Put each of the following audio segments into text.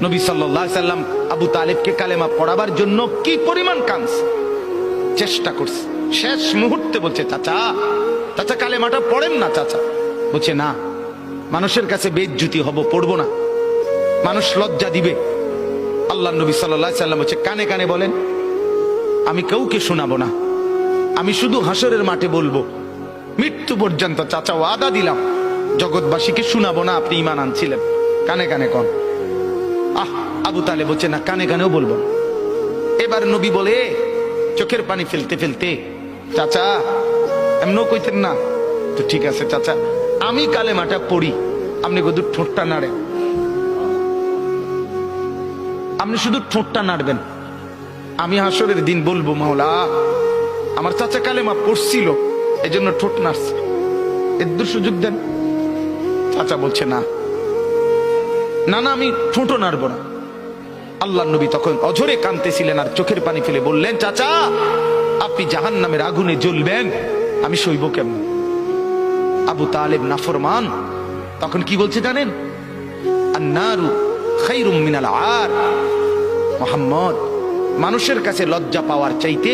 নবী সাল্লাল্লাহু আলাইহি সাল্লাম আবু তালেবকে কালেমা পড়াবার জন্য কি পরিমাণ কাঁদছে, চেষ্টা করছে। শেষ মুহূর্তে বলছে, চাচা চাচা কালেমাটা পড়েন না চাচা। বলছে না, মানুষের কাছে বেইজ্জতি হব, পড়বো না, মানুষ লজ্জা দিবে। আল্লাহ নবী সাল্লাল্লাহু আলাইহি সাল্লাম বলছে, কানে কানে বলেন, আমি কাউকে শোনাবো না, আমি শুধু হাসরের মাঠে বলবো, মৃত্যু পর্যন্ত চাচা ওয়াদা দিলাম জগৎবাসীকে শোনাবো না আপনি ঈমান আনছিলেন, কানে কানে কন। আবু তালেব বলছে না, কানে কানেও বলবো। এবার নবী বলে চোখের পানি ফেলতে ফেলতে, চাচা এমনও কইতেন না তো, ঠিক আছে চাচা, আমি কালেমাটা পড়ি, আপনি শুধু ঠোঁটটা নাড়েন, আপনি শুধু ঠোঁটটা নাড়বেন, আমি হাসরের দিন বলবো মাওলা আমার চাচা কালেমা পড়ছিল এই জন্য ঠোঁট নাড়ছে, এর সুযোগ দেন। চাচা বলছে না না না, আমি ঠোঁটও নাড়বো না। আল্লাহ নবী তখন অঝরে কাঁদতেছিলেন আর চোখের পানি ফেলে বললেন, চাচা আপনি জাহান্নামের আগুনে জ্বলবেন, আমি সইব কেমন? আবু তালেব নাফরমান তখন কি বলছে জানেন? আন্নারু খায়রুম মিনাল আর। মুহাম্মদ, মানুষের কাছে লজ্জা পাওয়ার চাইতে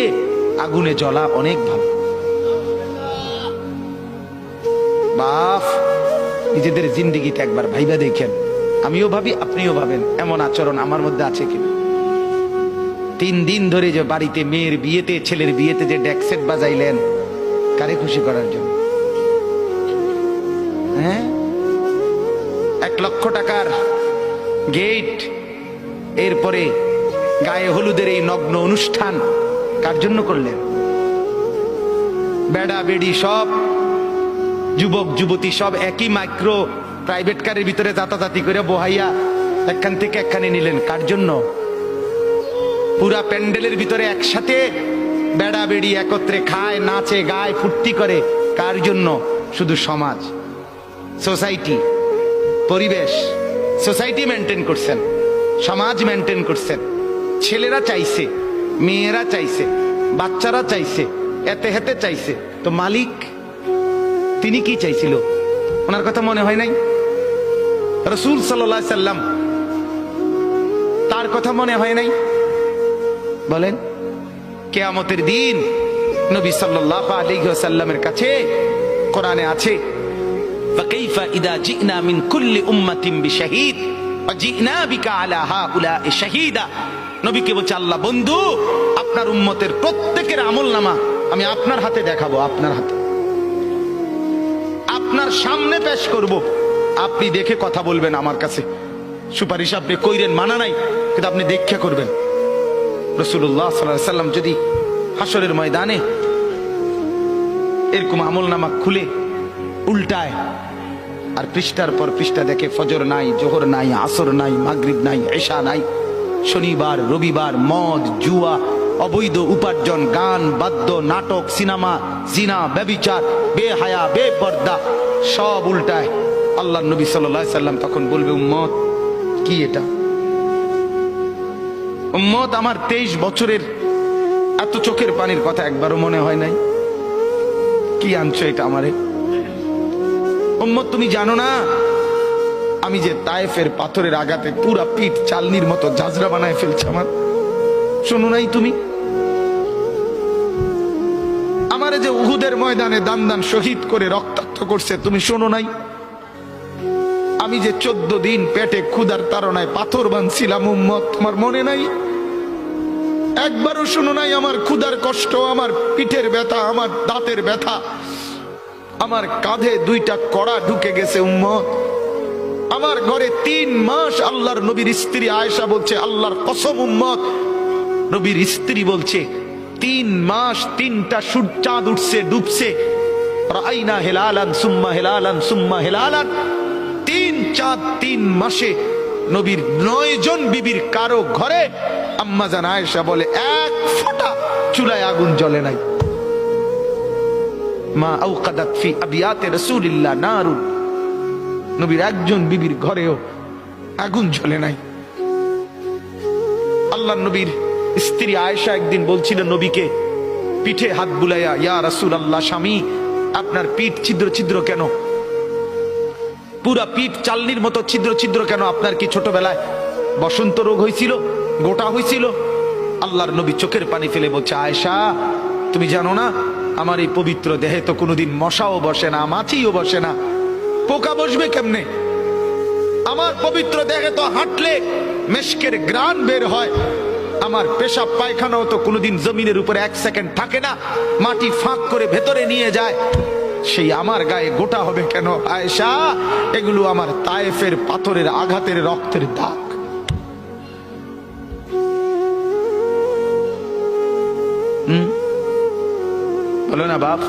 আগুনে জ্বলা অনেক ভালো। বাপ, নিজেদের জিন্দেগিতে একবার ভাইবা দেখেন, আমিও ভাবি আপনিও ভাবেন এমন আচরণ আমার মধ্যে আছে কিনা। 3 দিন ধরে যে বাড়িতে মেয়ের বিয়েতে ছেলের বিয়েতে যে ডেকসেট বাজাইলেন, কারে খুশি করার জন্য? হ্যাঁ, 1 লক্ষ টাকার গেট, এরপরে গায়ে হলুদের এই নগ্ন অনুষ্ঠান কার জন্য করলেন? বেড়া বেড়ি সব, যুবক যুবতী সব একই মাইক্রো প্রাইভেট কারের ভিতরে যাতাযাতি করে বহাইয়া একখান থেকে একখানে নিলেন, কার জন্য? পুরা প্যান্ডেলের ভিতরে একসাথে বেড়া বেড়ি একত্রে খায়, নাচে, গায়, ফুর্তি করে, কার জন্য? শুধু সমাজ, সোসাইটি, পরিবেশ, সোসাইটি মেনটেন করছেন, সমাজ মেনটেন করছেন। ছেলেরা চাইছে, মেয়েরা চাইছে, বাচ্চারা চাইছে, এতে হেতে চাইছে, তো মালিক তিনি কি চাইছিল? ওনার কথা মনে হয় নাই? রাসূল সাল্লাল্লাহু আলাইহি সাল্লাম, তার কথা মনে হয় নাই? বলেন, কিয়ামতের দিন নবী সাল্লাল্লাহু আলাইহি ওয়াসাল্লামের কাছে কোরআনে আছে, ফাকাইফা ইদা জিনা মিন কুল্লি উম্মাতিন বিশাহিদ ওয়া জিনা বিকা আলা হাউলা'i শাহীদা। নবীকে বলছে আল্লাহ, বন্ধু আপনার উম্মতের প্রত্যেকের আমলনামা আমি আপনার হাতে দেখাবো, আপনার হাতে, আপনার সামনে পেশ করব, আপনি দেখে কথা বলবেন, আমার কাছে সুপারিশ আপনি কইরেন, মানা নাই, কিন্তু আপনি দেখে করবেন। রাসূলুল্লাহ সাল্লাল্লাহু আলাইহি সাল্লাম যদি হাসরের ময়দানে এরকম আমলনামা খুলে উল্টায় আর পৃষ্ঠার পর পৃষ্ঠা দেখে ফজর নাই, জোহর নাই, আসর নাই, মাগরিব নাই, ইশা নাই, শনিবার রবিবার, মদ জুয়া, অবৈধ উপার্জন, গান বাদ্য, নাটক, সিনেমা, জিনা, ব্যভিচার, বেহায়া, বেপর্দা সব উল্টায়। আল্লাহ নবী সাল্লাল্লাহু আলাইহি সাল্লাম তখন বলবে, উম্মত কি এটা? উম্মত, আমার 23 বছরের এত চোখের পানির কথা একবারও মনে হয় নাই? কি আনছো এটা আমারে? উম্মত, তুমি জানো না আমি যে তায়েফের পাথরের আঘাতে পুরা পিঠ চালনির মতো ঝাঁঝরা বানায় ফেলছে আমার? শোনো নাই তুমি? আমারে যে উহুদের ময়দানে দান দান শহীদ করে রক্তাক্ত করছে, তুমি শোনো নাই? আমি যে 14 দিন পেটে ক্ষুধার তাড়নায় পাথর বাঁধছিলাম, উম্মত তোমার মনে নাই? একবারও শোনো নাই আমার ক্ষুধার কষ্ট, আমার পিঠের ব্যথা, আমার দাঁতের ব্যথা, আমার কাঁধে 2টা কড়া ঢুকে গেছে? উম্মত, আমার ঘরে 3 মাস আল্লাহর নবীর স্ত্রী আয়েশা বলছে, আল্লাহর কসম উম্মত, নবীর স্ত্রী বলছে 3 মাস 3টা চাঁদ উঠছে ডুবছে, রাআইনা হিলালান সুম্মা হিলালান সুম্মা হিলালান, 3 চাঁদ 3 মাসে নবীর 9 জন বিবির কারো ঘরে আম্মা জান আয়েশা বলে 1 ফোঁটা চুলায় আগুন জ্বলে নাই। মা আওকাদাত ফি আবিয়াতে রাসূলিল্লাহ নারুন, নবীর একজন বিবির ঘরেও আগুন জ্বলে নাই। আল্লাহ নবীর স্ত্রী আয়েশা একদিন বলছিল নবীকে পিঠে হাত বুলাইয়া, ইয়া রাসূলুল্লাহ, স্বামী আপনার পিঠ ছিদ্র ছিদ্র কেন? পুরা পিঠ চালনির মতো ছিদ্র ছিদ্র কেন? আপনার কি ছোটবেলায় বসন্ত রোগ হয়েছিল, গোটা হয়েছিল। আল্লাহর নবী চোখের পানি ফেলে বলছে, আয়েশা তুমি জানো না আমার এই পবিত্র দেহে তো কোনোদিন মশাও বসে না, মাছিও বসে না, পোকা বসবে কেমনে? আমার পবিত্র দেহে তো হাঁটলে মেশকের গ্রান বের হয়, আমার পেশাব পায়খানাও তো কোনোদিন জমিনের উপরে 1 সেকেন্ড থাকে না, মাটি ফাঁক করে ভেতরে নিয়ে যায়, সেই আমার গায়ে গোটা হবে কেন? আয়েশা এগুলো আমার তায়েফের পাথরের আঘাতের রক্তের দাগ। বলো না বাপ।